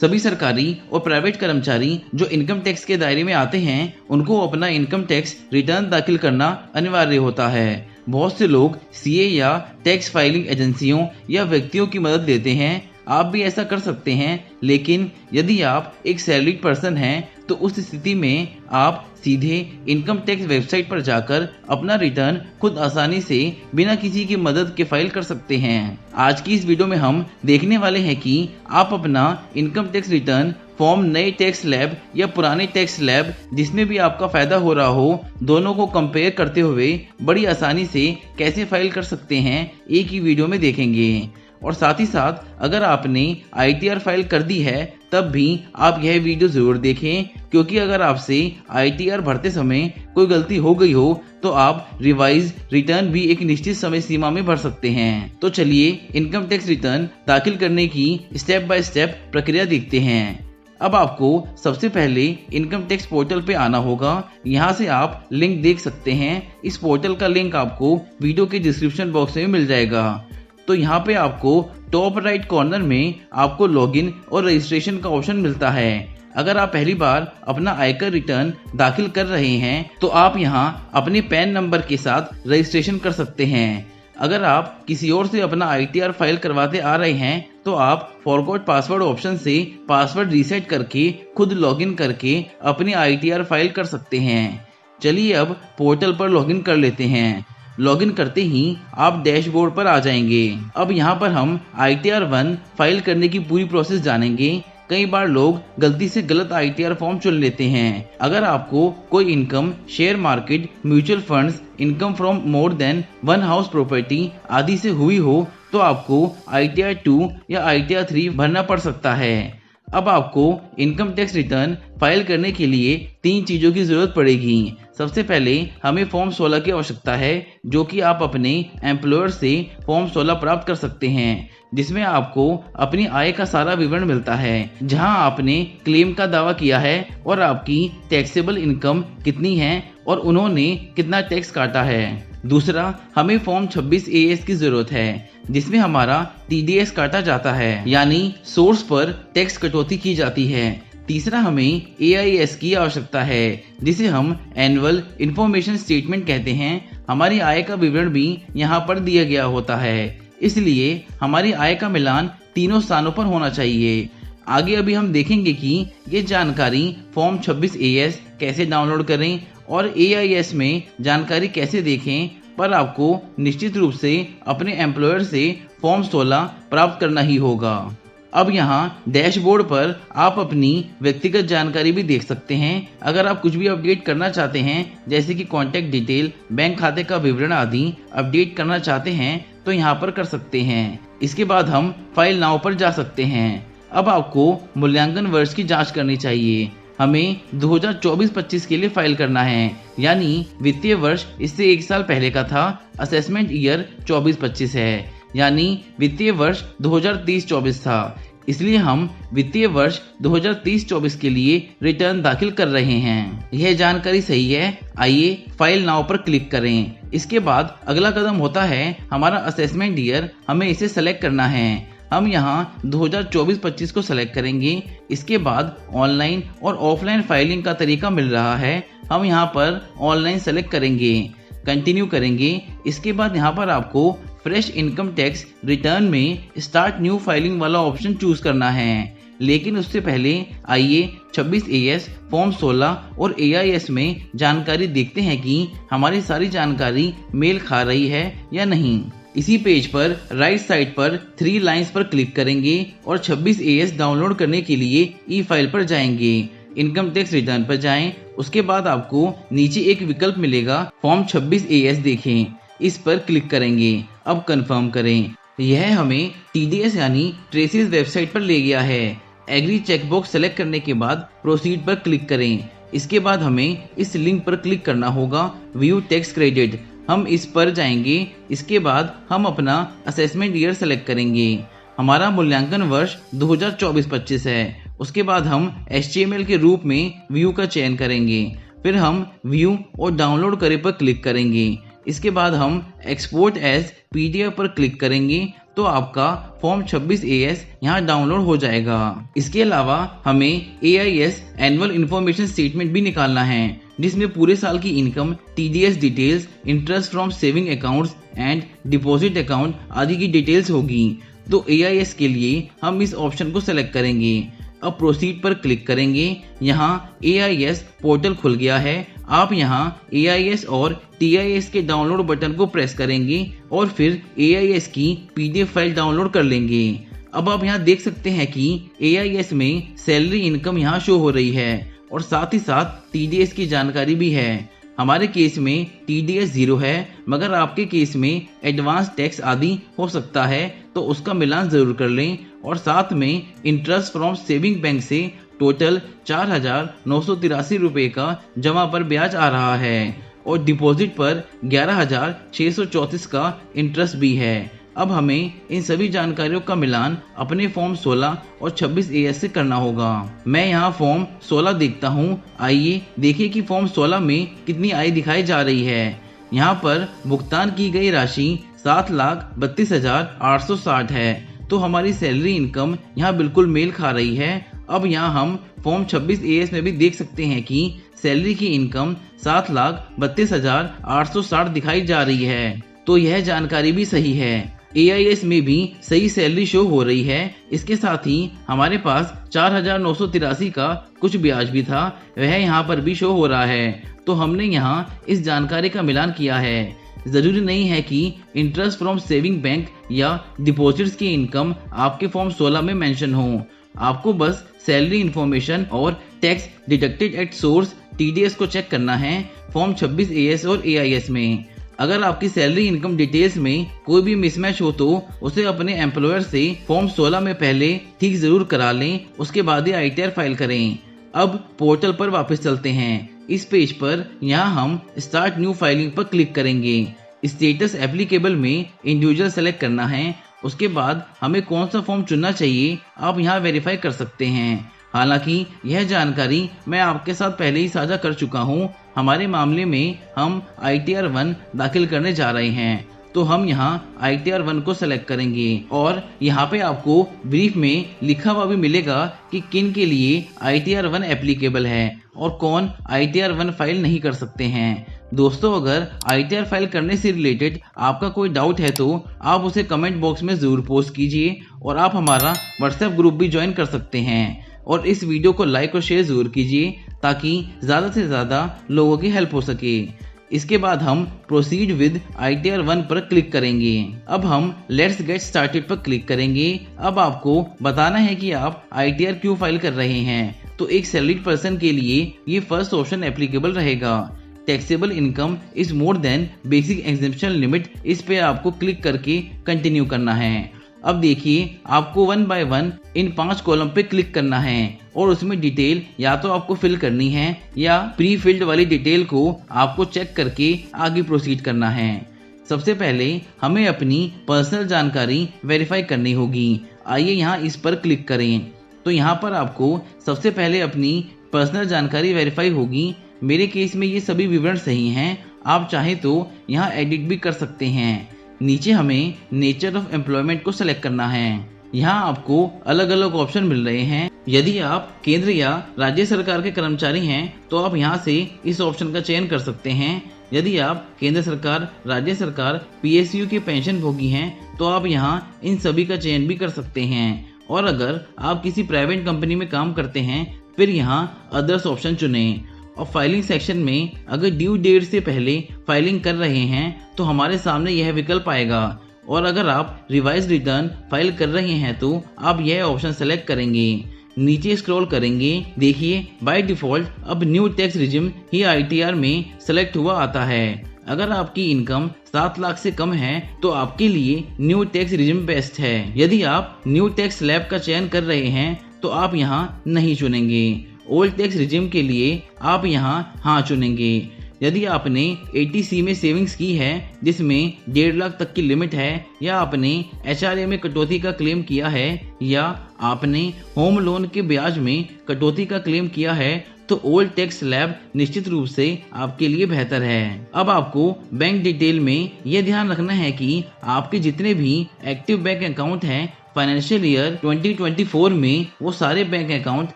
सभी सरकारी और प्राइवेट कर्मचारी जो इनकम टैक्स के दायरे में आते हैं उनको अपना इनकम टैक्स रिटर्न दाखिल करना अनिवार्य होता है। बहुत से लोग सीए या टैक्स फाइलिंग एजेंसियों या व्यक्तियों की मदद लेते हैं। आप भी ऐसा कर सकते हैं, लेकिन यदि आप एक सैलरीड पर्सन हैं तो उस स्थिति में आप सीधे इनकम टैक्स वेबसाइट पर जाकर अपना रिटर्न खुद आसानी से बिना किसी की मदद के फाइल कर सकते हैं। आज की इस वीडियो में हम देखने वाले हैं कि आप अपना इनकम टैक्स रिटर्न फॉर्म नए टैक्स लैब या पुराने टैक्स लैब जिसमें भी आपका फायदा हो रहा हो, दोनों को कंपेयर करते हुए बड़ी आसानी से कैसे फाइल कर सकते हैं, एक ही वीडियो में देखेंगे। और साथ ही साथ अगर आपने आईटीआर फाइल कर दी है तब भी आप यह वीडियो जरूर देखें, क्योंकि अगर आपसे आईटीआर भरते समय कोई गलती हो गई हो तो आप रिवाइज रिटर्न भी एक निश्चित समय सीमा में भर सकते हैं। तो चलिए इनकम टैक्स रिटर्न दाखिल करने की स्टेप बाय स्टेप प्रक्रिया देखते हैं। अब आपको सबसे पहले इनकम टैक्स पोर्टल पे आना होगा। यहाँ से आप लिंक देख सकते हैं। इस पोर्टल का लिंक आपको वीडियो के डिस्क्रिप्शन बॉक्स में मिल जाएगा। तो यहाँ पे आपको टॉप राइट कॉर्नर में आपको लॉगिन और रजिस्ट्रेशन का ऑप्शन मिलता है। अगर आप पहली बार अपना आयकर रिटर्न दाखिल कर रहे हैं तो आप यहाँ अपने पैन नंबर के साथ रजिस्ट्रेशन कर सकते हैं। अगर आप किसी और से अपना आईटीआर फाइल करवाते आ रहे हैं तो आप फॉरगॉट पासवर्ड ऑप्शन से पासवर्ड रीसेट करके खुद लॉगिन करके अपनी आईटीआर फाइल कर सकते हैं। चलिए अब पोर्टल पर लॉगिन कर लेते हैं। लॉगिन करते ही आप डैशबोर्ड पर आ जाएंगे। अब यहाँ पर हम ITR 1 फाइल करने की पूरी प्रोसेस जानेंगे। कई बार लोग गलती से गलत ITR फॉर्म चुन लेते हैं। अगर आपको कोई income share market, mutual funds, income from more than one house property आदि से हुई हो तो आपको ITR 2 या ITR 3 भरना पड़ सकता है। अब आपको इनकम टैक्स रिटर्न फाइल करने के लिए 3 चीजों की जरूरत पड़ेगी। सबसे पहले हमें फॉर्म 16 की आवश्यकता है, जो कि आप अपने एम्प्लॉयर से फॉर्म 16 प्राप्त कर सकते हैं, जिसमें आपको अपनी आय का सारा विवरण मिलता है, जहां आपने क्लेम का दावा किया है और आपकी टैक्सेबल इनकम कितनी है और उन्होंने कितना टैक्स काटा है। दूसरा, हमें फॉर्म 26 AS की जरूरत है, जिसमें हमारा TDS काटा जाता है, यानी सोर्स पर टैक्स कटौती की जाती है। तीसरा, हमें AIS की आवश्यकता है, जिसे हम एनुअल इंफॉर्मेशन स्टेटमेंट कहते हैं। हमारी आय का विवरण भी यहाँ पर दिया गया होता है, इसलिए हमारी आय का मिलान तीनों स्थानों पर होना चाहिए। आगे अभी हम देखेंगे कि ये जानकारी फॉर्म 26 AS कैसे डाउनलोड करें और AIS में जानकारी कैसे देखें, पर आपको निश्चित रूप से अपने एम्प्लॉयर से फॉर्म 16 प्राप्त करना ही होगा। अब यहाँ डैशबोर्ड पर आप अपनी व्यक्तिगत जानकारी भी देख सकते हैं। अगर आप कुछ भी अपडेट करना चाहते हैं, जैसे कि कॉन्टैक्ट डिटेल, बैंक खाते का विवरण आदि अपडेट करना चाहते हैं तो यहाँ पर कर सकते हैं। इसके बाद हम फाइल नाउ पर जा सकते हैं। अब आपको मूल्यांकन वर्ष की जाँच करनी चाहिए। हमें 2024-25 के लिए फाइल करना है, यानी वित्तीय वर्ष इससे 1 साल पहले का था। असेसमेंट ईयर 24-25 है, यानी वित्तीय वर्ष 2023-24 था, इसलिए हम वित्तीय वर्ष 2023-24 के लिए रिटर्न दाखिल कर रहे हैं। यह जानकारी सही है। आइए फाइल नाउ पर क्लिक करें। इसके बाद अगला कदम होता है हमारा असेसमेंट ईयर। हमें इसे सेलेक्ट करना है। हम यहाँ 2024-25 को सेलेक्ट करेंगे। इसके बाद ऑनलाइन और ऑफलाइन फाइलिंग का तरीका मिल रहा है। हम यहाँ पर ऑनलाइन सेलेक्ट करेंगे, कंटिन्यू करेंगे। इसके बाद यहाँ पर आपको फ्रेश इनकम टैक्स रिटर्न में स्टार्ट न्यू फाइलिंग वाला ऑप्शन चूज करना है। लेकिन उससे पहले आइए 26 AS, फॉर्म 16 और AIS में जानकारी देखते हैं कि हमारी सारी जानकारी मेल खा रही है या नहीं। इसी पेज पर राइट साइड पर 3 लाइंस पर क्लिक करेंगे और 26 AS डाउनलोड करने के लिए ई फाइल पर जाएंगे। इनकम टैक्स रिटर्न पर जाएं। उसके बाद आपको नीचे एक विकल्प मिलेगा, फॉर्म 26 AS देखें। इस पर क्लिक करेंगे। अब कंफर्म करें। यह हमें TDS यानी ट्रेसिस वेबसाइट पर ले गया है। एग्री चेकबॉक्स सेलेक्ट करने के बाद प्रोसीड पर क्लिक करें। इसके बाद हमें इस लिंक पर क्लिक करना होगा, व्यू टैक्स क्रेडिट। हम इस पर जाएंगे। इसके बाद हम अपना असेसमेंट ईयर सेलेक्ट करेंगे। हमारा मूल्यांकन वर्ष 2024-25 है। उसके बाद हम HTML के रूप में व्यू का चयन करेंगे। फिर हम व्यू और डाउनलोड करें पर क्लिक करेंगे। इसके बाद हम एक्सपोर्ट एज PDF पर क्लिक करेंगे तो आपका फॉर्म 26AS यहाँ डाउनलोड हो जाएगा। इसके अलावा हमें AIS एनुअल इंफॉर्मेशन स्टेटमेंट भी निकालना है, जिसमें पूरे साल की income, TDS details, interest from saving accounts and deposit account आदि की डिटेल्स होगी। तो AIS के लिए हम इस ऑप्शन को सेलेक्ट करेंगे। अब प्रोसीड पर क्लिक करेंगे। यहाँ AIS पोर्टल खुल गया है। आप यहाँ AIS और TIS के डाउनलोड बटन को प्रेस करेंगे और फिर AIS की PDF फाइल डाउनलोड कर लेंगे। अब आप यहाँ देख सकते हैं कि AIS में सैलरी इनकम यहाँ शो हो रही है और साथ ही साथ TDS की जानकारी भी है। हमारे केस में TDS 0 है, मगर आपके केस में एडवांस टैक्स आदि हो सकता है, तो उसका मिलान जरूर कर लें। और साथ में इंटरेस्ट फ्रॉम सेविंग बैंक से टोटल 4,983 रुपये का जमा पर ब्याज आ रहा है और डिपॉजिट पर 11,634 का इंटरेस्ट भी है। अब हमें इन सभी जानकारियों का मिलान अपने फॉर्म 16 और 26AS से करना होगा। मैं यहाँ फॉर्म 16 देखता हूँ। आइए देखिए कि फॉर्म 16 में कितनी आय दिखाई जा रही है। यहाँ पर भुगतान की गई राशि 7,32,860 है, तो हमारी सैलरी इनकम यहाँ बिल्कुल मेल खा रही है। अब यहाँ हम फॉर्म 26AS में भी देख सकते हैं कि सैलरी की इनकम 7,32,860 दिखाई जा रही है, तो यह जानकारी भी सही है। AIS में भी सही सैलरी शो हो रही है। इसके साथ ही हमारे पास 4,983 का कुछ ब्याज भी था, वह यहाँ पर भी शो हो रहा है। तो हमने यहाँ इस जानकारी का मिलान किया है। जरूरी नहीं है कि इंटरेस्ट फ्रॉम सेविंग बैंक या डिपॉजिट्स की इनकम आपके फॉर्म 16 में मेंशन हो। आपको बस सैलरी इंफॉर्मेशन और tax deducted at source TDS को चेक करना है फॉर्म 26AS और AIS में। अगर आपकी सैलरी इनकम डिटेल्स में कोई भी मिसमैच हो तो उसे अपने एम्प्लॉयर से फॉर्म 16 में पहले ठीक जरूर करा लें, उसके बाद ही ITR फाइल करें। अब पोर्टल पर वापस चलते हैं। इस पेज पर यहाँ हम स्टार्ट न्यू फाइलिंग पर क्लिक करेंगे। स्टेटस एप्लीकेबल में इंडिविजुअल सेलेक्ट करना है। उसके बाद हमें कौन सा फॉर्म चुनना चाहिए आप यहाँ वेरीफाई कर सकते हैं। हालांकि यह जानकारी मैं आपके साथ पहले ही साझा कर चुका हूँ। हमारे मामले में हम ITR 1 दाखिल करने जा रहे हैं, तो हम यहाँ ITR 1 को सेलेक्ट करेंगे और यहाँ पे आपको ब्रीफ में लिखा हुआ भी मिलेगा कि किन के लिए ITR 1 एप्लीकेबल है और कौन ITR 1 फाइल नहीं कर सकते हैं। दोस्तों, अगर ITR फाइल करने से रिलेटेड आपका कोई डाउट है तो आप उसे कमेंट बॉक्स में जरूर पोस्ट कीजिए और आप हमारा WhatsApp ग्रुप भी ज्वाइन कर सकते हैं। और इस वीडियो को लाइक और शेयर जरूर कीजिए ताकि ज़्यादा से ज़्यादा लोगों की हेल्प हो सके। इसके बाद हम प्रोसीड विद ITR 1 पर क्लिक करेंगे। अब हम लेट्स गेट स्टार्टेड पर क्लिक करेंगे। अब आपको बताना है कि आप ITR क्यों फाइल कर रहे हैं। तो एक सैलरीड पर्सन के लिए ये फर्स्ट ऑप्शन एप्लीकेबल रहेगा। Taxable income is more than basic exemption limit, इस पे आपको क्लिक करके कंटिन्यू करना है। अब देखिए, आपको 1 बाय 1 इन 5 कॉलम पे क्लिक करना है और उसमें डिटेल या तो आपको फिल करनी है या प्री फिल्ड वाली डिटेल को आपको चेक करके आगे प्रोसीड करना है। सबसे पहले हमें अपनी पर्सनल जानकारी वेरीफाई करनी होगी। आइए यहाँ इस पर क्लिक करें। तो यहाँ पर आपको सबसे पहले अपनी पर्सनल जानकारी वेरीफाई होगी। मेरे केस में ये सभी विवरण सही हैं। आप चाहें तो यहाँ एडिट भी कर सकते हैं। नीचे हमें नेचर ऑफ एम्प्लॉयमेंट को सिलेक्ट करना है। यहाँ आपको अलग अलग ऑप्शन मिल रहे हैं। यदि आप केंद्र या राज्य सरकार के कर्मचारी हैं तो आप यहाँ से इस ऑप्शन का चयन कर सकते हैं। यदि आप केंद्र सरकार, राज्य सरकार, PSU के पेंशन भोगी हैं तो आप यहाँ इन सभी का चयन भी कर सकते हैं। और अगर आप किसी प्राइवेट कंपनी में काम करते हैं फिर यहाँ अदर्स ऑप्शन चुनें। और फाइलिंग सेक्शन में अगर ड्यू डेट से पहले फाइलिंग कर रहे हैं तो हमारे सामने यह विकल्प आएगा। और अगर आप रिवाइज रिटर्न फाइल कर रहे हैं तो आप यह ऑप्शन सेलेक्ट करेंगे। नीचे स्क्रॉल करेंगे, देखिए बाय डिफॉल्ट अब न्यू टैक्स रिजिम ही ITR में सेलेक्ट हुआ आता है। अगर आपकी इनकम 7 लाख से कम है तो आपके लिए न्यू टैक्स रिजिम बेस्ट है। यदि आप न्यू टैक्स स्लैब का चयन कर रहे हैं तो आप यहाँ नहीं चुनेंगे। ओल्ड टैक्स रिजिम के लिए आप यहाँ हाँ चुनेंगे। यदि आपने 80C में सेविंग्स की है जिसमें 1.5 लाख तक की लिमिट है, या आपने HRA में कटौती का क्लेम किया है, या आपने होम लोन के ब्याज में कटौती का क्लेम किया है, तो ओल्ड टैक्स स्लैब निश्चित रूप से आपके लिए बेहतर है। अब आपको बैंक डिटेल में यह ध्यान रखना है कि आपके जितने भी एक्टिव बैंक अकाउंट हैं फाइनेंशियल ईयर 2024 में वो सारे बैंक अकाउंट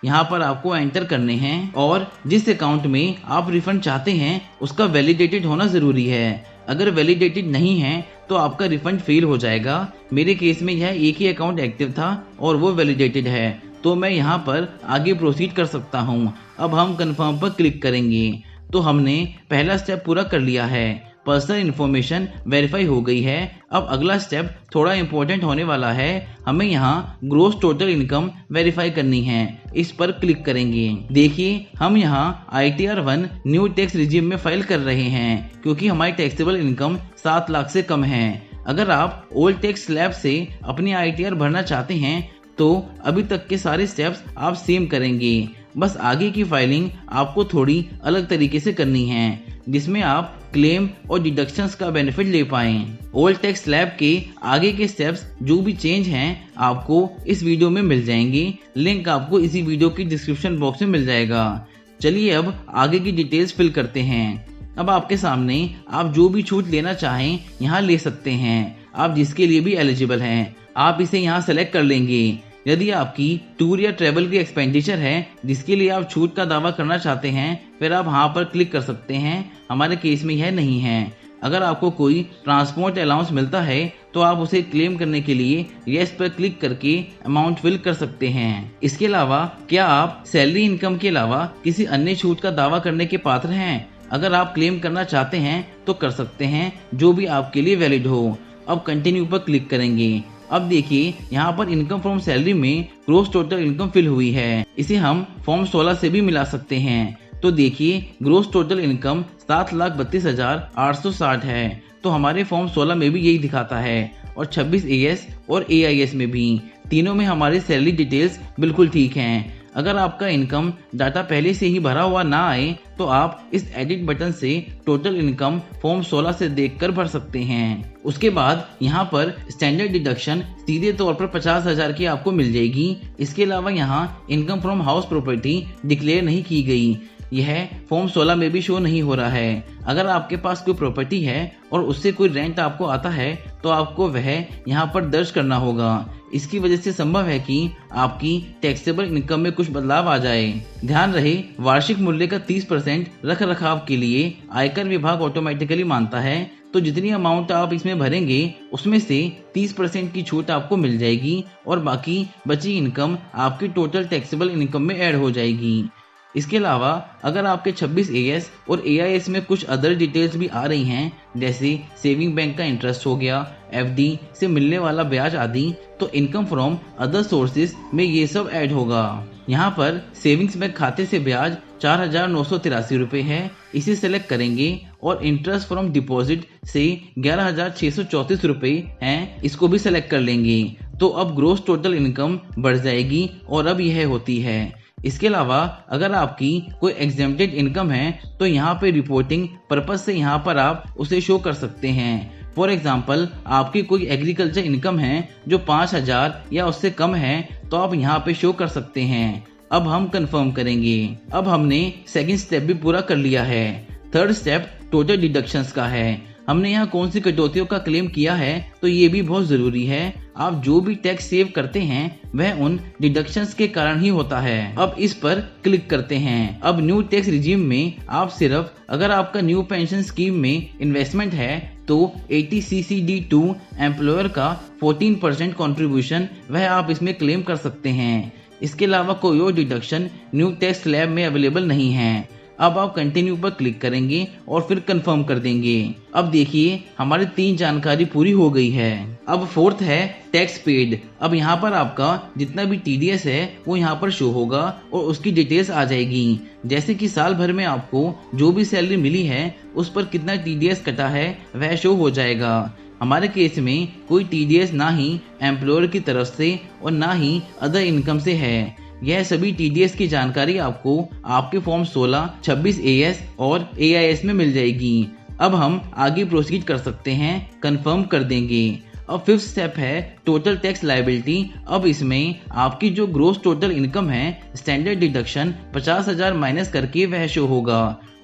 यहाँ पर आपको एंटर करने हैं और जिस अकाउंट में आप रिफंड चाहते हैं उसका वैलिडेटेड होना जरूरी है। अगर वैलिडेटेड नहीं है तो आपका रिफंड फेल हो जाएगा। मेरे केस में यह एक ही अकाउंट एक्टिव था और वो वैलिडेटेड है, तो मैं यहाँ पर आगे प्रोसीड कर सकता हूँ। अब हम कंफर्म पर क्लिक करेंगे तो हमने पहला स्टेप पूरा कर लिया है, पर्सनल इन्फॉर्मेशन वेरीफाई हो गई है। अब अगला स्टेप थोड़ा इम्पोर्टेंट होने वाला है, हमें यहाँ ग्रोस टोटल इनकम वेरीफाई करनी है। इस पर क्लिक करेंगे। देखिए हम यहाँ ITR 1 न्यू टैक्स रिजीम में फाइल कर रहे हैं क्योंकि हमारी टैक्सेबल इनकम 7 लाख से कम है। अगर आप ओल्ड टैक्स स्लैब से अपनी ITR भरना चाहते हैं तो अभी तक के सारे स्टेप्स आप सेम करेंगे, बस आगे की फाइलिंग आपको थोड़ी अलग तरीके से करनी है जिसमें आप क्लेम और डिडक्शंस का बेनिफिट ले पाएं। ओल्ड टैक्स स्लैब के आगे के स्टेप्स जो भी चेंज हैं आपको इस वीडियो में मिल जाएंगे, लिंक आपको इसी वीडियो की डिस्क्रिप्शन बॉक्स में मिल जाएगा। चलिए अब आगे की डिटेल्स फिल करते हैं। अब आपके सामने आप जो भी छूट लेना चाहें यहाँ ले सकते हैं, आप जिसके लिए भी एलिजिबल हैं आप इसे यहाँ सेलेक्ट कर लेंगे। यदि आपकी टूर या ट्रेवल की एक्सपेंडिचर है जिसके लिए आप छूट का दावा करना चाहते हैं फिर आप यहाँ पर क्लिक कर सकते हैं। हमारे केस में यह नहीं है। अगर आपको कोई ट्रांसपोर्ट अलाउंस मिलता है तो आप उसे क्लेम करने के लिए यस पर क्लिक करके अमाउंट फिल कर सकते हैं। इसके अलावा क्या आप सैलरी इनकम के अलावा किसी अन्य छूट का दावा करने के पात्र हैं? अगर आप क्लेम करना चाहते हैं तो कर सकते हैं, जो भी आपके लिए वैलिड हो। अब कंटिन्यू पर क्लिक करेंगे। अब देखिए यहाँ पर इनकम फ्रॉम सैलरी में ग्रोस टोटल इनकम फिल हुई है, इसे हम फॉर्म 16 से भी मिला सकते हैं। तो देखिए ग्रोस टोटल इनकम 7,32,860 है, तो हमारे फॉर्म 16 में भी यही दिखाता है और 26 AS और AIS में भी, तीनों में हमारी सैलरी डिटेल्स बिल्कुल ठीक हैं। अगर आपका इनकम डाटा पहले से ही भरा हुआ ना आए तो आप इस एडिट बटन से टोटल इनकम फॉर्म 16 से देखकर भर सकते हैं। उसके बाद यहाँ पर स्टैंडर्ड डिडक्शन सीधे तौर पर 50,000 की आपको मिल जाएगी। इसके अलावा यहाँ income from house property declare नहीं की गई, यह फॉर्म 16 में भी शो नहीं हो रहा है। अगर आपके पास कोई प्रॉपर्टी है और उससे कोई रेंट आपको आता है तो आपको वह यहाँ पर दर्ज करना होगा। इसकी वजह से संभव है कि आपकी टैक्सेबल इनकम में कुछ बदलाव आ जाए। ध्यान रहे वार्षिक मूल्य का 30% रख रखाव के लिए आयकर विभाग ऑटोमेटिकली मानता है, तो जितनी अमाउंट आप इसमें भरेंगे उसमें से 30% की छूट आपको मिल जाएगी और बाकी बची इनकम आपकी टोटल टैक्सेबल इनकम में ऐड हो जाएगी। इसके अलावा अगर आपके 26 AS और AIS में कुछ अदर डिटेल्स भी आ रही हैं जैसे सेविंग बैंक का इंटरेस्ट हो गया, FD से मिलने वाला ब्याज आदि, तो इनकम फ्रॉम अदर सोर्सेज में ये सब ऐड होगा। यहाँ पर सेविंग्स बैंक खाते से ब्याज 4,983 रुपये है, इसे सेलेक्ट करेंगे और इंटरेस्ट फ्रॉम डिपॉजिट से 11,634 रुपये हैं, इसको भी सेलेक्ट कर लेंगे। तो अब ग्रोस टोटल इनकम बढ़ जाएगी और अब यह होती है। इसके अलावा अगर आपकी कोई एग्जेम्प्टेड इनकम है तो यहाँ पे रिपोर्टिंग पर्पस से यहाँ पर आप उसे शो कर सकते हैं। फॉर एग्जाम्पल आपकी कोई एग्रीकल्चर इनकम है जो 5,000 या उससे कम है तो आप यहाँ पे शो कर सकते हैं। अब हम कंफर्म करेंगे। अब हमने सेकंड स्टेप भी पूरा कर लिया है। थर्ड स्टेप टोटल डिडक्शंस का है। हमने यहाँ कौन सी कटौतियों का क्लेम किया है तो ये भी बहुत जरूरी है। आप जो भी टैक्स सेव करते हैं वह उन डिडक्शंस के कारण ही होता है। अब इस पर क्लिक करते हैं। अब न्यू टैक्स रिजीम में आप सिर्फ अगर आपका न्यू पेंशन स्कीम में इन्वेस्टमेंट है तो 80CCD2 एम्प्लॉयर का 14% कॉन्ट्रीब्यूशन वह आप इसमें क्लेम कर सकते हैं। इसके अलावा कोई और डिडक्शन न्यू टैक्स स्लैब में अवेलेबल नहीं है। अब आप कंटिन्यू पर क्लिक करेंगे और फिर कंफर्म कर देंगे। अब देखिए हमारी 3 जानकारी पूरी हो गई है। अब फोर्थ है टैक्स पेड। अब यहाँ पर आपका जितना भी TDS है वो यहाँ पर शो होगा और उसकी डिटेल्स आ जाएगी, जैसे कि साल भर में आपको जो भी सैलरी मिली है उस पर कितना TDS कटा है वह शो हो जाएगा। हमारे केस में कोई TDS ना ही एम्प्लॉयर की तरफ से और ना ही अदर इनकम से है। यह सभी TDS की जानकारी आपको आपके फॉर्म 16, 26 AS और AIS में मिल जाएगी। अब हम आगे प्रोसीड कर सकते हैं, कंफर्म कर देंगे। अब फिफ्थ स्टेप है टोटल टैक्स लायबिलिटी। अब इसमें आपकी जो ग्रोस टोटल इनकम है स्टैंडर्ड डिडक्शन 50,000 माइनस करके वह शो होगा।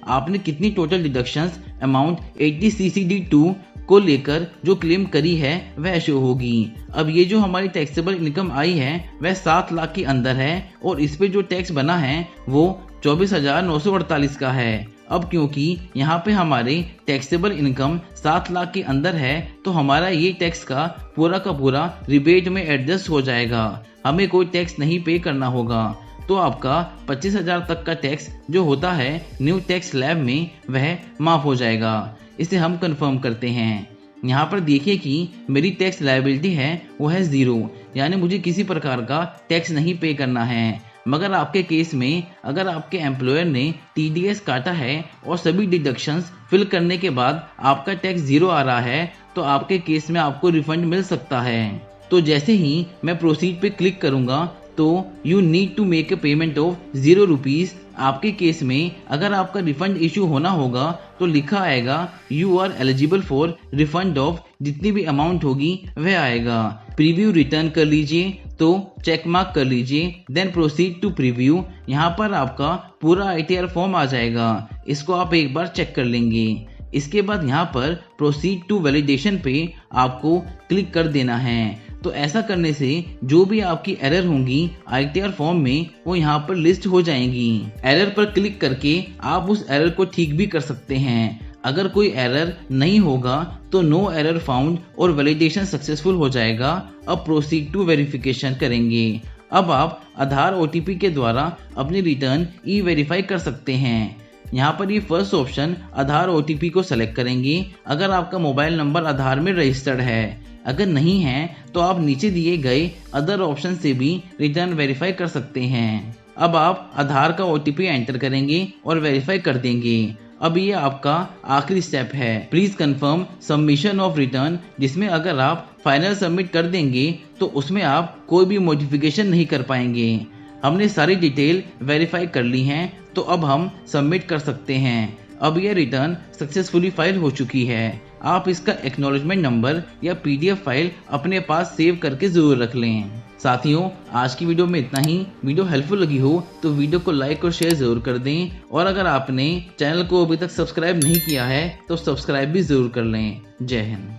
आपने कितनी टोटल डिडक्शंस अमाउंट 80 CCD2 को लेकर जो क्लेम करी है वह शो होगी। अब ये जो हमारी टैक्सेबल इनकम आई है वह 7 लाख के अंदर है और इस पे जो टैक्स बना है वो 24,948 का है। अब क्योंकि यहाँ पे हमारे टैक्सेबल इनकम 7 लाख के अंदर है तो हमारा ये टैक्स का पूरा रिबेट में एडजस्ट हो जाएगा, हमें कोई टैक्स नहीं पे करना होगा। तो आपका 25,000 तक का टैक्स जो होता है न्यू टैक्स स्लैब में वह माफ हो जाएगा। इसे हम कंफर्म करते हैं। यहाँ पर देखिए कि मेरी टैक्स लायबिलिटी है वो है 0, यानी मुझे किसी प्रकार का टैक्स नहीं पे करना है। मगर आपके केस में अगर आपके एम्प्लॉयर ने TDS काटा है और सभी डिडक्शंस फिल करने के बाद आपका टैक्स 0 आ रहा है तो आपके केस में आपको रिफंड मिल सकता है। तो जैसे ही मैं प्रोसीड पे क्लिक करूंगा तो you need to make a payment of 0 rupees. आपके केस में अगर आपका रिफंड इशू होना होगा तो लिखा आएगा you are eligible for refund of, जितनी भी अमाउंट होगी वह आएगा। प्रीव्यू रिटर्न कर लीजिए तो चेक मार्क कर लीजिए, देन प्रोसीड टू प्रीव्यू। यहाँ पर आपका पूरा ITR फॉर्म आ जाएगा, इसको आप एक बार चेक कर लेंगे। इसके बाद यहाँ पर प्रोसीड टू वैलिडेशन पे आपको क्लिक कर देना है। तो ऐसा करने से जो भी आपकी एरर होंगी ITR फॉर्म में वो यहाँ पर लिस्ट हो जाएंगी। एरर पर क्लिक करके आप उस एरर को ठीक भी कर सकते हैं। अगर कोई एरर नहीं होगा तो नो एरर फाउंड और वैलिडेशन सक्सेसफुल हो जाएगा। अब प्रोसीड टू वेरिफिकेशन करेंगे। अब आप आधार OTP के द्वारा अपनी रिटर्न ई-वेरीफाई कर सकते हैं। यहाँ पर ये फर्स्ट ऑप्शन आधार OTP को सेलेक्ट करेंगे अगर आपका मोबाइल नंबर आधार में रजिस्टर्ड है। अगर नहीं है तो आप नीचे दिए गए अदर ऑप्शन से भी रिटर्न वेरीफाई कर सकते हैं। अब आप आधार का OTP एंटर करेंगे और वेरीफाई कर देंगे। अब ये आपका आखिरी स्टेप है, please confirm submission of return, जिसमें अगर आप फाइनल सबमिट कर देंगे तो उसमें आप कोई भी मॉडिफिकेशन नहीं कर पाएंगे। हमने सारी डिटेल वेरीफाई कर ली हैं तो अब हम सबमिट कर सकते हैं। अब यह रिटर्न सक्सेसफुली फाइल हो चुकी है। आप इसका एक्नॉलेजमेंट नंबर या PDF फाइल अपने पास सेव करके जरूर रख लें। साथियों, आज की वीडियो में इतना ही। वीडियो हेल्पफुल लगी हो तो वीडियो को लाइक और शेयर जरूर कर दें और अगर आपने चैनल को अभी तक सब्सक्राइब नहीं किया है तो सब्सक्राइब भी जरूर कर लें। जय हिंद।